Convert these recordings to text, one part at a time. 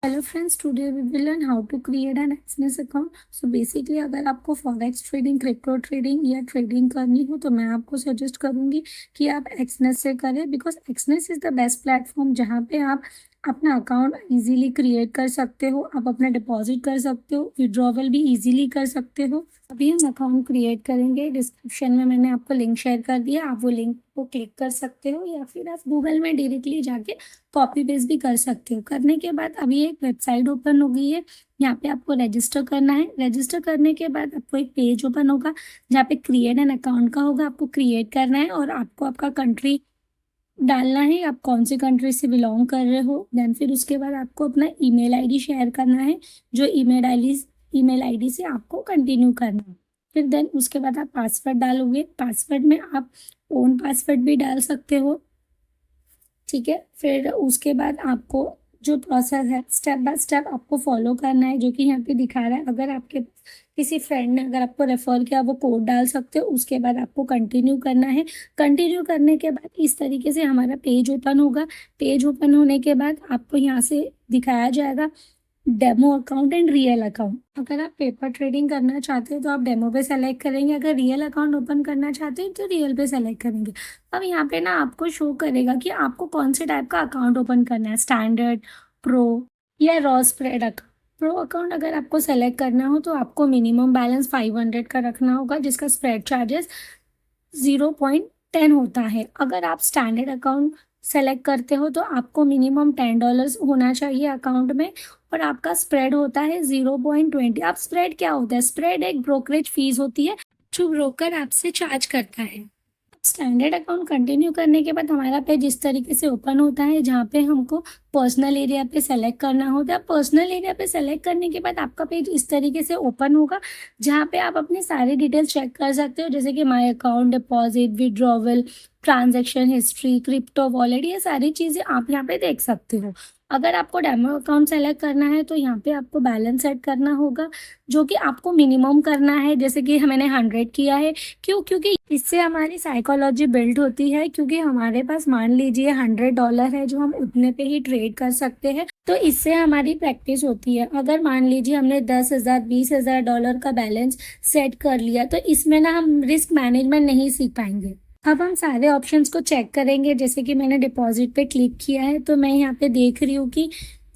Hello friends, today we will learn how to create an Exness account. So basically अगर आपको forex trading, crypto trading या trading करनी हो तो मैं आपको सजेस्ट करूंगी कि आप एक्सनेस से करें, because Exness is the best platform जहां पे आप अपना अकाउंट इजीली क्रिएट कर सकते हो। आप अपना डिपॉजिट कर सकते हो, विड्रॉवल भी इजीली कर सकते हो। अभी हम अकाउंट क्रिएट करेंगे। डिस्क्रिप्शन में मैंने आपको लिंक शेयर कर दिया, आप वो लिंक को क्लिक कर सकते हो या फिर आप गूगल में डायरेक्टली जाके कॉपी पेस्ट भी कर सकते हो। करने के बाद अभी एक वेबसाइट ओपन हो गई है। यहाँ पे आपको रजिस्टर करना है। रजिस्टर करने के बाद आपको एक पेज ओपन होगा जहाँ पे क्रिएट एन अकाउंट का होगा। आपको क्रिएट करना है और आपको आपका कंट्री डालना है, आप कौन सी कंट्री से बिलोंग कर रहे हो। देन फिर उसके बाद आपको अपना ईमेल आईडी शेयर करना है, जो ईमेल आईडी से आपको कंटिन्यू करना है। फिर देन उसके बाद आप पासवर्ड डालोगे। पासवर्ड में आप ओन पासवर्ड भी डाल सकते हो, ठीक है। फिर उसके बाद आपको जो प्रोसेस है स्टेप बाय स्टेप आपको फॉलो करना है, जो कि यहाँ पे दिखा रहा है। अगर आपके किसी फ्रेंड ने अगर आपको रेफर किया, वो कोड डाल सकते हो। उसके बाद आपको कंटिन्यू करना है। कंटिन्यू करने के बाद इस तरीके से हमारा पेज ओपन होगा। पेज ओपन होने के बाद आपको यहाँ से दिखाया जाएगा demo account and real account. अगर आप पेपर ट्रेडिंग करना चाहते हो तो आप डेमो पे सेलेक्ट करेंगे। अगर रियल अकाउंट ओपन करना चाहते हैं तो रियल पे सेलेक्ट करेंगे। अब यहाँ पे ना आपको शो करेगा कि आपको कौन से टाइप का अकाउंट ओपन करना है, स्टैंडर्ड, प्रो या raw spread account. Pro account अगर आपको सेलेक्ट करना हो तो आपको मिनिमम बैलेंस 500 का रखना होगा, जिसका स्प्रेड चार्जेस 0.10 होता है। अगर आप स्टैंडर्ड अकाउंट सेलेक्ट करते हो तो आपको मिनिमम $10 होना चाहिए अकाउंट में, और आपका स्प्रेड होता है 0.20। अब स्प्रेड क्या होता है? स्प्रेड एक ब्रोकरेज फीस होती है जो ब्रोकर आपसे चार्ज करता है। स्टैंडर्ड अकाउंट कंटिन्यू करने के बाद हमारा पेज इस तरीके से ओपन होता है, जहाँ पे हमको पर्सनल एरिया पे सेलेक्ट करना होता है। पर्सनल एरिया पे सेलेक्ट करने के बाद आपका पेज इस तरीके से ओपन होगा, जहाँ पे आप अपनी सारी डिटेल्स चेक कर सकते हो, जैसे कि my account, deposit, withdrawal, transaction history, crypto wallet, ये सारी चीज़ें आप यहाँ पे देख सकते हो। अगर आपको डेमो अकाउंट सेलेक्ट करना है तो यहाँ पे आपको बैलेंस सेट करना होगा, जो कि आपको मिनिमम करना है। जैसे कि मैंने 100 किया है। क्यों? क्योंकि इससे हमारी साइकोलॉजी बिल्ड होती है। क्योंकि हमारे पास मान लीजिए $100 है, जो हम उतने पे ही ट्रेड कर सकते हैं, तो इससे हमारी प्रैक्टिस होती है। अगर मान लीजिए हमने 10,000 $20,000 का बैलेंस सेट कर लिया, तो इसमें ना हम रिस्क मैनेजमेंट नहीं सीख पाएंगे। अब हम सारे ऑप्शंस को चेक करेंगे। जैसे कि मैंने डिपॉजिट पे क्लिक किया है, तो मैं यहाँ पे देख रही हूँ कि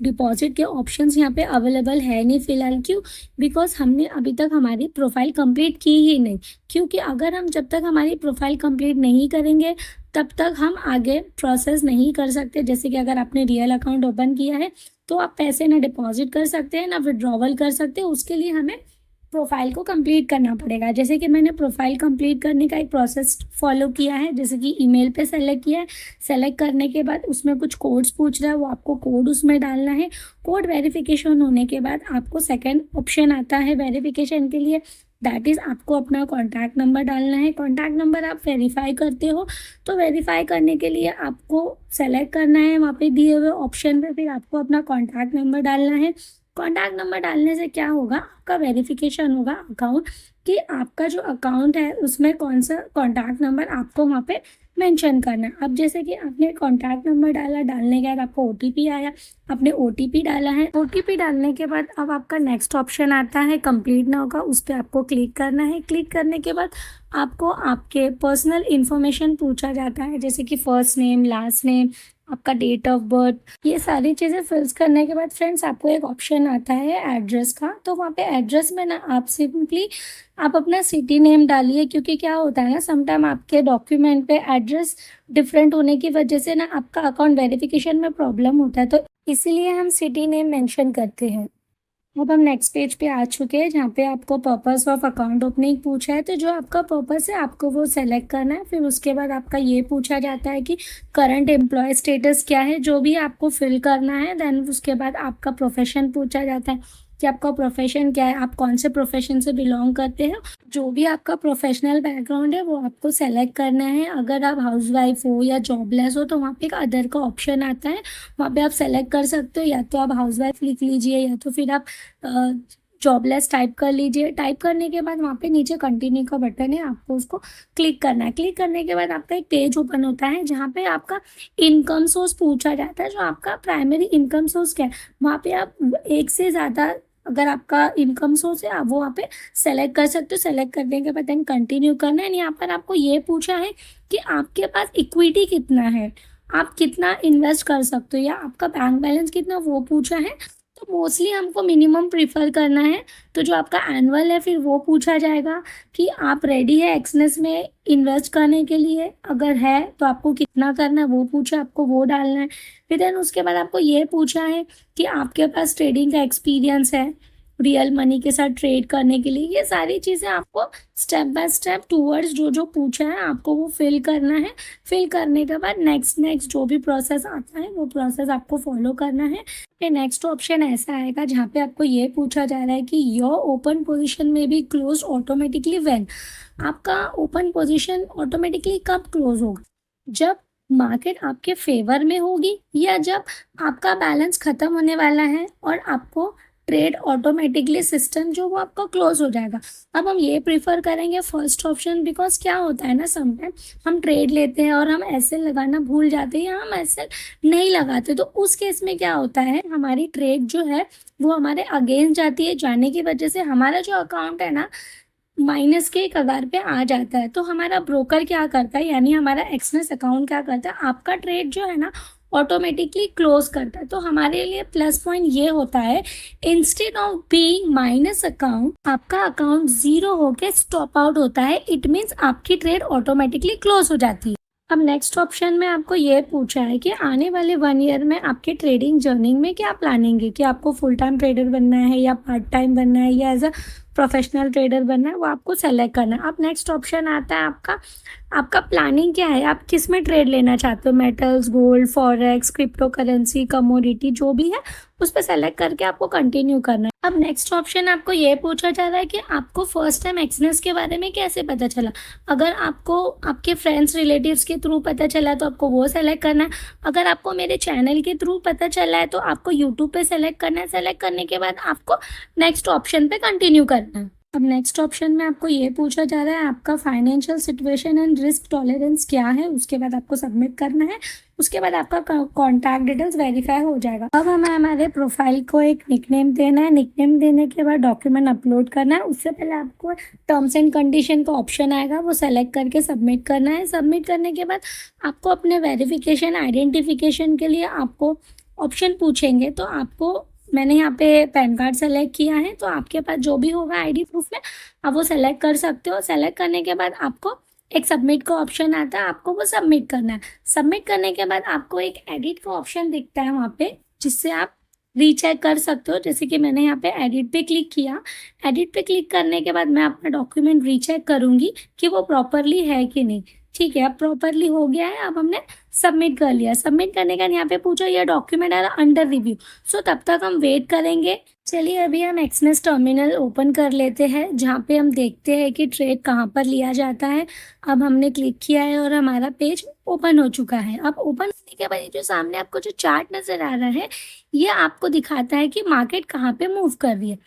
डिपॉजिट के ऑप्शंस यहाँ पे अवेलेबल है नहीं फिलहाल। क्यों? बिकॉज हमने अभी तक हमारी प्रोफाइल कंप्लीट की ही नहीं। क्योंकि अगर हम जब तक हमारी प्रोफाइल कंप्लीट नहीं करेंगे तब तक हम आगे प्रोसेस नहीं कर सकते। जैसे कि अगर आपने रियल अकाउंट ओपन किया है तो आप पैसे ना डिपॉजिट कर सकते हैं ना विड्रॉवल कर सकते हैं। उसके लिए हमें प्रोफाइल को कंप्लीट करना पड़ेगा। जैसे कि मैंने प्रोफाइल कंप्लीट करने का एक प्रोसेस फॉलो किया है। जैसे कि ईमेल पे सेलेक्ट किया है। सेलेक्ट करने के बाद उसमें कुछ कोड्स पूछ रहा है, वो आपको कोड उसमें डालना है। कोड वेरिफिकेशन होने के बाद आपको सेकंड ऑप्शन आता है वेरिफिकेशन के लिए, दैट इज़ आपको अपना कॉन्टैक्ट नंबर डालना है। कॉन्टैक्ट नंबर आप वेरीफाई करते हो, तो वेरीफाई करने के लिए आपको सेलेक्ट करना है वहाँ पे दिए हुए ऑप्शन पे, फिर आपको अपना कॉन्टैक्ट नंबर डालना है। कॉन्टैक्ट नंबर डालने से क्या होगा, आपका वेरिफिकेशन होगा अकाउंट कि आपका जो अकाउंट है उसमें कौन सा कॉन्टैक्ट नंबर आपको वहाँ पे मेंशन करना है। अब जैसे कि आपने कॉन्टैक्ट नंबर डाला, डालने के बाद आपको ओटीपी आया, आपने ओटीपी डाला है। ओटीपी डालने के बाद अब आपका नेक्स्ट ऑप्शन आता है कंप्लीट ना होगा, उस पर आपको क्लिक करना है। क्लिक करने के बाद आपको आपके पर्सनल इन्फॉर्मेशन पूछा जाता है, जैसे कि फर्स्ट नेम, लास्ट नेम, आपका डेट ऑफ बर्थ। ये सारी चीज़ें फिल्स करने के बाद फ्रेंड्स आपको एक ऑप्शन आता है एड्रेस का। तो वहाँ पे एड्रेस में ना आप सिंपली आप अपना सिटी नेम डालिए। क्योंकि क्या होता है ना, समटाइम आपके डॉक्यूमेंट पे एड्रेस डिफरेंट होने की वजह से ना आपका अकाउंट वेरिफिकेशन में प्रॉब्लम होता है, तो इसीलिए हम सिटी नेम मेंशन करते हैं। अब हम नेक्स्ट पेज पे आ चुके हैं, जहाँ पे आपको पर्पस ऑफ अकाउंट ओपनिंग पूछा है। तो जो आपका पर्पस है आपको वो सेलेक्ट करना है। फिर उसके बाद आपका ये पूछा जाता है कि करंट एम्प्लॉय स्टेटस क्या है, जो भी आपको फिल करना है। देन उसके बाद आपका प्रोफेशन पूछा जाता है कि आपका प्रोफेशन क्या है, आप कौन से प्रोफेशन से बिलोंग करते हैं। जो भी आपका प्रोफेशनल बैकग्राउंड है वो आपको सेलेक्ट करना है। अगर आप हाउसवाइफ हो या जॉबलेस हो तो वहाँ पे एक अदर का ऑप्शन आता है, वहाँ पे आप सेलेक्ट कर सकते हो। या तो आप हाउसवाइफ लिख लीजिए या तो फिर आप जॉबलेस टाइप कर लीजिए। टाइप करने के बाद वहाँ पे नीचे कंटिन्यू का बटन है, आपको उसको क्लिक करना है। क्लिक करने के बाद आपका एक पेज ओपन होता है जहाँ पे आपका इनकम सोर्स पूछा जाता है, जो आपका प्राइमरी इनकम सोर्स क्या है। वहाँ पे आप एक से ज़्यादा अगर आपका इनकम सोर्स है आप वो वहाँ पे सेलेक्ट कर सकते हो। सेलेक्ट करने के बाद देन कंटिन्यू करना है। यहाँ पर आपको ये पूछा है कि आपके पास इक्विटी कितना है, आप कितना इन्वेस्ट कर सकते हो, या आपका बैंक बैलेंस कितना, वो पूछा है। तो मोस्टली हमको मिनिमम प्रीफर करना है। तो जो आपका एनुअल है फिर वो पूछा जाएगा कि आप रेडी है एक्सनेस में इन्वेस्ट करने के लिए, अगर है तो आपको कितना करना है वो पूछा, आपको वो डालना है। फिर देन उसके बाद आपको ये पूछा है कि आपके पास ट्रेडिंग का एक्सपीरियंस है रियल मनी के साथ ट्रेड करने के लिए। ये सारी चीज़ें आपको स्टेप बाय स्टेप टूवर्ड्स जो जो पूछा है आपको वो फिल करना है। फिल करने के बाद नेक्स्ट जो भी प्रोसेस आता है वो प्रोसेस आपको फॉलो करना है। फिर नेक्स्ट ऑप्शन ऐसा आएगा जहाँ पे आपको ये पूछा जा रहा है कि योर ओपन पोजीशन में बी क्लोज ऑटोमेटिकली व्हेन। आपका ओपन पोजीशन ऑटोमेटिकली कब क्लोज होगा, जब मार्केट आपके फेवर में होगी या जब आपका बैलेंस खत्म होने वाला है और आपको ट्रेड ऑटोमेटिकली सिस्टम जो वो आपका क्लोज हो जाएगा। अब हम ये प्रीफर करेंगे फर्स्ट ऑप्शन, बिकॉज क्या होता है ना, समटाइम हम ट्रेड लेते हैं और हम ऐसे लगाना भूल जाते हैं या हम ऐसे नहीं लगाते, तो उस केस में क्या होता है हमारी ट्रेड जो है वो हमारे अगेंस्ट जाती है, जाने की वजह से हमारा जो अकाउंट है ना माइनस के कगार पे आ जाता है। तो हमारा ब्रोकर क्या करता है, यानी हमारा एक्सनेस अकाउंट क्या करता है, आपका ट्रेड जो है ना ऑटोमेटिकली क्लोज करता है। तो हमारे लिए प्लस पॉइंट ये होता है, instead of being minus account आपका अकाउंट जीरो होके स्टॉप आउट होता है। इट मीन्स आपकी ट्रेड ऑटोमेटिकली क्लोज हो जाती है। अब नेक्स्ट ऑप्शन में आपको ये पूछा है कि आने वाले 1 ईयर में आपके ट्रेडिंग जर्नी में क्या प्लानिंग है, कि आपको फुल टाइम ट्रेडर बनना है या पार्ट टाइम बनना है या एज अ प्रोफेशनल ट्रेडर बनना है, वो आपको सेलेक्ट करना है। अब नेक्स्ट ऑप्शन आता है आपका प्लानिंग क्या है, आप किस में ट्रेड लेना चाहते हो, metals, gold, forex, crypto currency, commodity, जो भी है उस पर सेलेक्ट करके आपको कंटिन्यू करना है। अब नेक्स्ट ऑप्शन आपको ये पूछा जा रहा है कि आपको फर्स्ट टाइम एक्सनेस के बारे में कैसे पता चला। अगर आपको आपके फ्रेंड्स रिलेटिव्स के थ्रू पता चला तो आपको वो सेलेक्ट करना है। अगर आपको मेरे चैनल के थ्रू पता चला है तो आपको यूट्यूब पे सेलेक्ट करना है। सेलेक्ट करने के बाद आपको नेक्स्ट ऑप्शन पे कंटिन्यू करना है। अब नेक्स्ट ऑप्शन में आपको ये पूछा जा रहा है आपका financial situation and risk tolerance क्या है, उसके बाद आपको सबमिट करना है। उसके बाद आपका कॉन्टैक्ट डिटेल्स वेरीफाई हो जाएगा। अब हमें हमारे प्रोफाइल को एक निकनेम देना है। निकनेम देने के बाद डॉक्यूमेंट अपलोड करना है। उससे पहले आपको टर्म्स एंड कंडीशन का ऑप्शन आएगा, वो सेलेक्ट करके सबमिट करना है। सबमिट करने के बाद आपको अपने वेरिफिकेशन आइडेंटिफिकेशन के लिए आपको ऑप्शन पूछेंगे। तो आपको मैंने यहाँ पे पैन कार्ड सेलेक्ट किया है, तो आपके पास जो भी होगा आईडी प्रूफ में आप वो सेलेक्ट कर सकते हो। सेलेक्ट करने के बाद आपको एक सबमिट का ऑप्शन आता है, आपको वो सबमिट करना है। सबमिट करने के बाद आपको एक एडिट का ऑप्शन दिखता है वहाँ पे, जिससे आप रीचेक कर सकते हो। जैसे कि मैंने यहाँ पे एडिट पे क्लिक किया। एडिट पे क्लिक करने के बाद मैं अपना डॉक्यूमेंट रीचेक करूँगी कि वो प्रॉपरली है कि नहीं। ठीक है, अब प्रॉपरली हो गया है। अब हमने सबमिट कर लिया। सबमिट करने का यहाँ पे पूछो ये डॉक्यूमेंट आ रहा अंडर रिव्यू, सो तब तक हम वेट करेंगे। चलिए अभी हम एक्सनेस टर्मिनल ओपन कर लेते हैं, जहाँ पे हम देखते हैं कि ट्रेड कहाँ पर लिया जाता है। अब हमने क्लिक किया है और हमारा पेज ओपन हो चुका है। अब ओपन होने के बाद ये जो सामने आपको जो चार्ट नजर आ रहा है, ये आपको दिखाता है कि मार्केट कहाँ पे मूव कर रही है।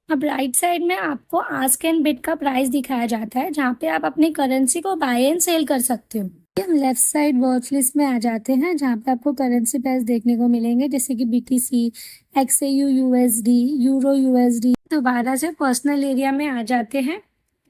अब राइट साइड में आपको आस्क एंड बिड का प्राइस दिखाया जाता है, जहाँ पे आप अपनी करेंसी को बाय एंड सेल कर सकते हो। हम लेफ्ट साइड वॉच लिस्ट में आ जाते हैं, जहाँ पे आपको करेंसी प्राइस देखने को मिलेंगे, जैसे कि BTC, XAU USD, euro USD। दोबारा से पर्सनल एरिया में आ जाते हैं,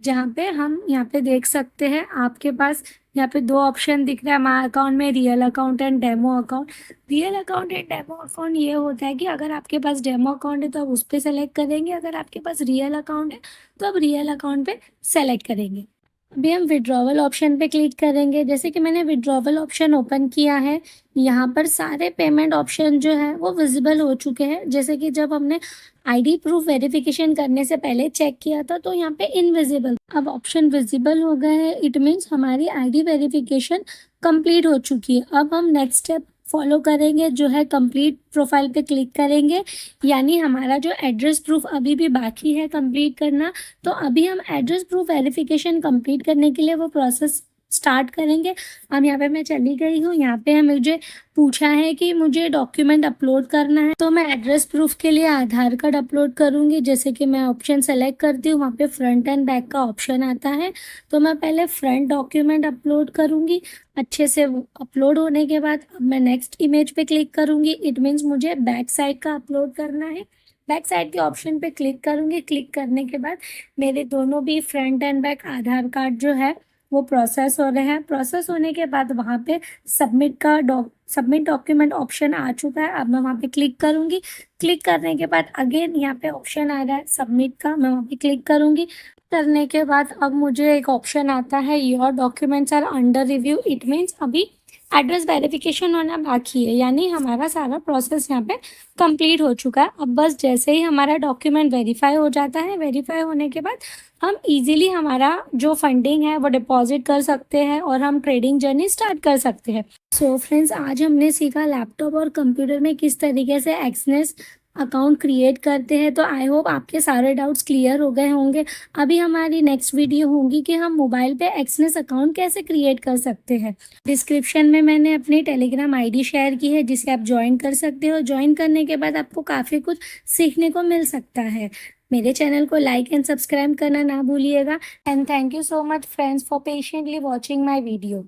जहाँ पे हम यहाँ पे देख सकते हैं आपके पास यहाँ पे 2 ऑप्शन दिख रहा है माई अकाउंट में, real account and demo account. Real account and demo account ये होता है कि अगर आपके पास डेमो अकाउंट है तो आप उस पर सेलेक्ट करेंगे, अगर आपके पास रियल अकाउंट है तो आप रियल अकाउंट पे सेलेक्ट करेंगे। अभी हम विड्रॉवल ऑप्शन पे क्लिक करेंगे। जैसे कि मैंने विड्रॉवल ऑप्शन ओपन किया है, यहाँ पर सारे पेमेंट ऑप्शन जो है वो विजिबल हो चुके हैं। जैसे कि जब हमने आईडी प्रूफ वेरिफिकेशन करने से पहले चेक किया था तो यहाँ पे इनविजिबल, अब ऑप्शन विजिबल हो गए हैं। इट मीन्स हमारी आईडी वेरिफिकेशन कंप्लीट हो चुकी है। अब हम नेक्स्ट स्टेप फॉलो करेंगे, जो है कंप्लीट प्रोफाइल पे क्लिक करेंगे, यानी हमारा जो एड्रेस प्रूफ अभी भी बाकी है कंप्लीट करना। तो अभी हम एड्रेस प्रूफ वेरिफिकेशन कंप्लीट करने के लिए वो प्रोसेस स्टार्ट करेंगे। अब यहाँ पे मैं चली गई हूँ, यहाँ पे मुझे पूछा है कि मुझे डॉक्यूमेंट अपलोड करना है, तो मैं एड्रेस प्रूफ के लिए आधार कार्ड अपलोड करूँगी। जैसे कि मैं ऑप्शन सेलेक्ट करती हूँ, वहाँ पे फ्रंट एंड बैक का ऑप्शन आता है, तो मैं पहले फ्रंट डॉक्यूमेंट अपलोड करूँगी। अच्छे से अपलोड होने के बाद अब मैं नेक्स्ट इमेज पे क्लिक करूँगी। इट मीन्स मुझे बैक साइड का अपलोड करना है। बैक साइड के ऑप्शन पे क्लिक करूँगी। क्लिक करने के बाद मेरे दोनों भी फ्रंट एंड बैक आधार कार्ड जो है वो प्रोसेस हो रहे हैं। प्रोसेस होने के बाद वहाँ पे सबमिट डॉक्यूमेंट ऑप्शन आ चुका है। अब मैं वहाँ पे क्लिक करूँगी। क्लिक करने के बाद अगेन यहाँ पे ऑप्शन आ रहा है सबमिट का, मैं वहाँ पे क्लिक करूँगी। करने के बाद अब मुझे एक ऑप्शन आता है your documents are under review. It means अभी एड्रेस वेरिफिकेशन होना बाकी है, यानी हमारा सारा प्रोसेस यहाँ पे कंप्लीट हो चुका है। अब बस जैसे ही हमारा डॉक्यूमेंट वेरीफाई हो जाता है, वेरीफाई होने के बाद हम इजीली हमारा जो फंडिंग है वो डिपॉजिट कर सकते हैं और हम ट्रेडिंग जर्नी स्टार्ट कर सकते हैं। सो फ्रेंड्स, आज हमने सीखा लैपटॉप और कंप्यूटर में किस तरीके से एक्सनेस अकाउंट क्रिएट करते हैं। तो आई होप आपके सारे डाउट्स क्लियर हो गए होंगे। अभी हमारी नेक्स्ट वीडियो होगी कि हम मोबाइल पे एक्सनेस अकाउंट कैसे क्रिएट कर सकते हैं। डिस्क्रिप्शन में मैंने अपनी टेलीग्राम आईडी शेयर की है, जिसे आप ज्वाइन कर सकते हो। ज्वाइन करने के बाद आपको काफ़ी कुछ सीखने को मिल सकता है। मेरे चैनल को लाइक एंड सब्सक्राइब करना ना भूलिएगा। And thank you so much friends for patiently watching my video.